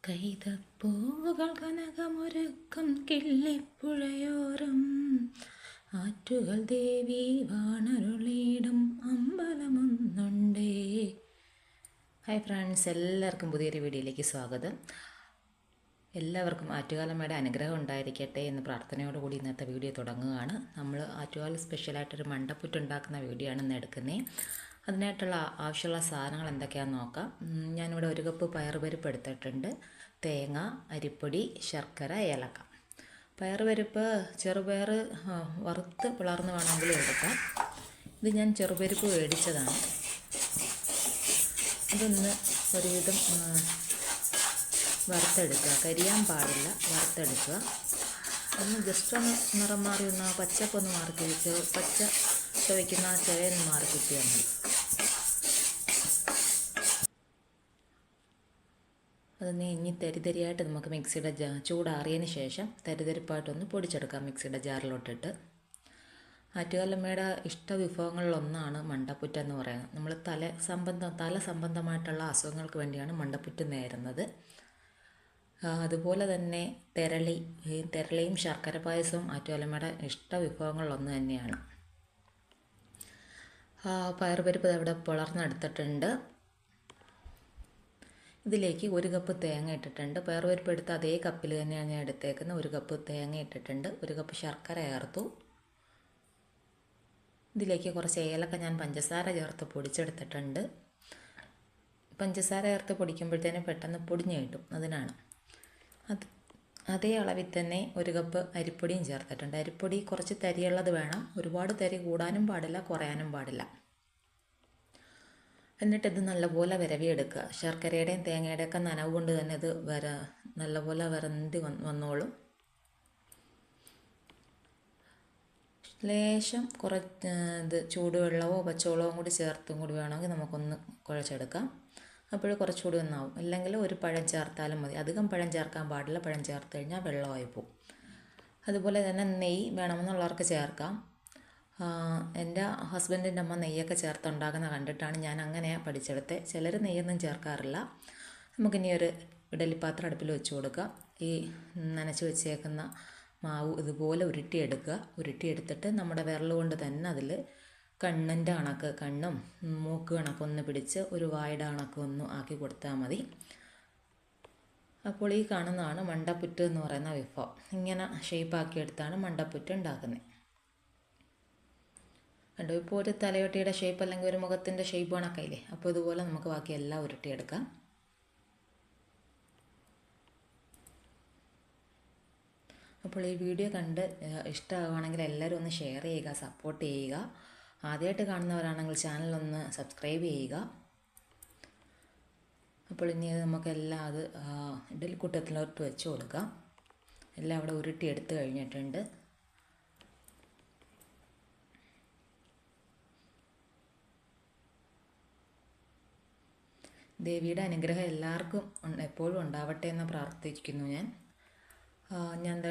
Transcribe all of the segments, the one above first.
കൈതപ്പൂവുകൾ കനകമൊരുക്കും കിള്ളിപ്പുഴയോരം ആറ്റുകൾ ദേവി വാണരുളിയിടും അമ്പലമൊന്നുണ്ടേ. Hi friends, എല്ലാവർക്കും പുതിയൊരു വീഡിയോയിലേക്ക് സ്വാഗതം. എല്ലാവർക്കും ആറ്റുകാലമ്മയുടെ അനുഗ്രഹം ഉണ്ടായിരിക്കട്ടെ എന്ന് പ്രാർത്ഥനയോടുകൂടി ഇന്നത്തെ വീഡിയോ തുടങ്ങുകയാണ്. നമ്മൾ ആറ്റുകാല സ്പെഷ്യലായിട്ടൊരു മണ്ടപ്പുറ്റ് ഉണ്ടാക്കുന്ന വീഡിയോ ആണ് ഇന്ന് എടുക്കുന്നത്. അതിനായിട്ടുള്ള ആവശ്യമുള്ള സാധനങ്ങൾ എന്തൊക്കെയാണെന്ന് നോക്കാം. ഞാനിവിടെ 1 കപ്പ് പയറുപരിപ്പ് എടുത്തിട്ടുണ്ട്. തേങ്ങ, അരിപ്പൊടി, ശർക്കര, ഏലക്ക. പയറുപരിപ്പ് ചെറുപയർ വറുത്ത് പിളർന്ന് വേണമെങ്കിലും എടുക്കാം. ഇത് ഞാൻ ചെറുപരിപ്പ് മേടിച്ചതാണ്. ഇതൊന്ന് ഒരുവിധം വറുത്തെടുക്കുക, കരിയാൻ പാടില്ല, വറുത്തെടുക്കുക. ഒന്ന് ജസ്റ്റ് ഒന്ന് നിറം മാറി ഒന്ന് പച്ചപ്പൊന്ന് മാറി കിഴിച്ച് പച്ച ചുവയ്ക്കുന്ന ആ ചുവയൊന്ന് മാറി കിട്ടിയാൽ മതി. അതൊന്ന് ഇനി തരിതരിയായിട്ട് നമുക്ക് മിക്സിയുടെ ചൂടാറിയതിന് ശേഷം തരിതരിപ്പായിട്ടൊന്ന് പൊടിച്ചെടുക്കാം മിക്സിയുടെ ജാറിലോട്ടിട്ട്. ആറ്റുകാലമ്മയുടെ ഇഷ്ട വിഭവങ്ങളിലൊന്നാണ് മണ്ടപ്പുറ്റ് എന്ന് പറയുന്നത്. നമ്മൾ തല സംബന്ധമായിട്ടുള്ള അസുഖങ്ങൾക്ക് വേണ്ടിയാണ് മണ്ടപ്പുറ്റ് നേരുന്നത്. അതുപോലെ തന്നെ തെരളിയും ശർക്കര പായസവും ആറ്റുകാലമ്മയുടെ ഇഷ്ട വിഭവങ്ങളിലൊന്ന് തന്നെയാണ്. പയറുപരിപ്പ് ഇവിടെ പിളർന്നെടുത്തിട്ടുണ്ട്. ഇതിലേക്ക് 1 കപ്പ് തേങ്ങ ഇട്ടിട്ടുണ്ട്. പയറുപരിപ്പ് എടുത്ത അതേ കപ്പിൽ തന്നെയാണ് ഞാൻ എടുത്തേക്കുന്നത്. 1 കപ്പ് തേങ്ങ ഇട്ടിട്ടുണ്ട്. 1 കപ്പ് ശർക്കര ചേർത്തു. ഇതിലേക്ക് കുറച്ച് ഏലക്ക ഞാൻ പഞ്ചസാര ചേർത്ത് പൊടിച്ചെടുത്തിട്ടുണ്ട്. പഞ്ചസാര ചേർത്ത് പൊടിക്കുമ്പോഴത്തേനും പെട്ടെന്ന് പൊടിഞ്ഞ് കിട്ടും, അതിനാണ്. അതേ അളവിൽ തന്നെ 1 കപ്പ് അരിപ്പൊടിയും ചേർത്തിട്ടുണ്ട്. അരിപ്പൊടി കുറച്ച് തരിയുള്ളത് വേണം. ഒരുപാട് തരി കൂടാനും പാടില്ല, കുറയാനും പാടില്ല. എന്നിട്ടിത് നല്ലപോലെ വിരവിയെടുക്കുക. ശർക്കരയുടെയും തേങ്ങയുടെയും ഒക്കെ നനവ് കൊണ്ട് തന്നെ ഇത് നല്ലപോലെ വരന്തി വന്നോളും. ലേശം ഇത് ചൂടുവെള്ളമോ പച്ചവെള്ളമോ കൂടി ചേർത്തും കൂടി വേണമെങ്കിൽ നമുക്കൊന്ന് കുഴച്ചെടുക്കാം. അപ്പോൾ കുറച്ചുകൂടി ഒന്നാവും. അല്ലെങ്കിൽ ഒരു പഴം ചേർത്താലും മതി. അധികം പഴം ചേർക്കാൻ പാടില്ല. പഴം ചേർത്ത് കഴിഞ്ഞാൽ വെള്ളമായി പോവും. അതുപോലെ തന്നെ നെയ്യ് വേണമെന്നുള്ളവർക്ക് ചേർക്കാം. എൻ്റെ ഹസ്ബൻഡിൻ്റെ അമ്മ നെയ്യൊക്കെ ചേർത്തുണ്ടാക്കുന്ന കണ്ടിട്ടാണ് ഞാൻ അങ്ങനെയാണ് പഠിച്ചെടുത്തത്. ചിലർ നെയ്യൊന്നും ചേർക്കാറില്ല. നമുക്കിനി ഒരു ഇഡലിപ്പാത്രം അടുപ്പിൽ വെച്ച് കൊടുക്കാം. ഈ നനച്ച് വെച്ചേക്കുന്ന മാവ് ഇതുപോലെ ഉരുട്ടിയെടുത്തിട്ട് നമ്മുടെ വിരൽ കൊണ്ട് തന്നെ അതിൽ കണ്ണിൻ്റെ കണക്ക്, കണ്ണും മൂക്ക് കണക്കൊന്ന് പിടിച്ച് ഒരു വായുടെ കണക്കൊന്നും ആക്കി കൊടുത്താൽ മതി. അപ്പോൾ ഈ കാണുന്നതാണ് മണ്ടപ്പുറ്റ് എന്ന് പറയുന്ന വിഭവം. ഇങ്ങനെ ഷേപ്പാക്കിയെടുത്താണ് മണ്ടപ്പുറ്റ് ഉണ്ടാക്കുന്നത്. കണ്ടോ, ഇപ്പോൾ ഒരു തലയൊട്ടിയുടെ ഷേപ്പ് അല്ലെങ്കിൽ ഒരു മുഖത്തിൻ്റെ ഷേപ്പ് കണക്കായില്ലേ. അപ്പോൾ ഇതുപോലെ നമുക്ക് ബാക്കി എല്ലാം ഉരുട്ടിയെടുക്കാം. അപ്പോൾ ഈ വീഡിയോ കണ്ട് ഇഷ്ടമാവുകയാണെങ്കിൽ എല്ലാവരും ഒന്ന് ഷെയർ ചെയ്യുക, സപ്പോർട്ട് ചെയ്യുക. ആദ്യമായിട്ട് കാണുന്നവരാണെങ്കിൽ ചാനലൊന്ന് സബ്സ്ക്രൈബ് ചെയ്യുക. അപ്പോൾ ഇനി നമുക്കെല്ലാം അത് ഇഡലിക്കുട്ടത്തിലോട്ട് വെച്ച് കൊടുക്കാം. എല്ലാം അവിടെ ഉരുട്ടിയെടുത്ത് കഴിഞ്ഞിട്ടുണ്ട്. ദേവിയുടെ അനുഗ്രഹം എല്ലാവർക്കും എപ്പോഴും ഉണ്ടാവട്ടെ എന്ന് പ്രാർത്ഥിക്കുന്നു ഞാൻ.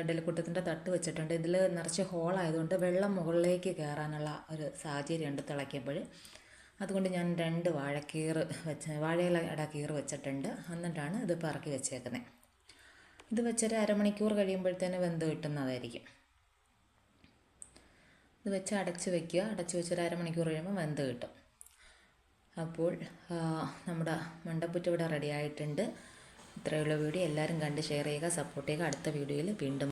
ഇഡലിക്കുട്ടത്തിൻ്റെ തട്ട് വെച്ചിട്ടുണ്ട്. ഇതിൽ നിറച്ച് ഹോളായതുകൊണ്ട് വെള്ളം മുകളിലേക്ക് കയറാനുള്ള ഒരു സാഹചര്യമുണ്ട് തിളയ്ക്കുമ്പോൾ. അതുകൊണ്ട് ഞാൻ 2 വാഴയിലയുടെ കീറ് വെച്ചിട്ടുണ്ട്. എന്നിട്ടാണ് ഇത് പറക്കി വെച്ചേക്കുന്നത്. ഇത് വെച്ചൊരു അരമണിക്കൂർ കഴിയുമ്പോഴത്തേന് വെന്ത് കിട്ടുന്നതായിരിക്കും. ഇത് വെച്ച് അടച്ച് വയ്ക്കുക. അടച്ച് വെച്ചൊരു അരമണിക്കൂർ കഴിയുമ്പോൾ വെന്ത് കിട്ടും. അപ്പോൾ നമ്മുടെ മണ്ടപ്പുറ്റ് ഇവിടെ റെഡി ആയിട്ടുണ്ട്. ഇത്രയുള്ള വീഡിയോ എല്ലാവരും കണ്ട് ഷെയർ ചെയ്യുക, സപ്പോർട്ട് ചെയ്യുക. അടുത്ത വീഡിയോയിൽ വീണ്ടും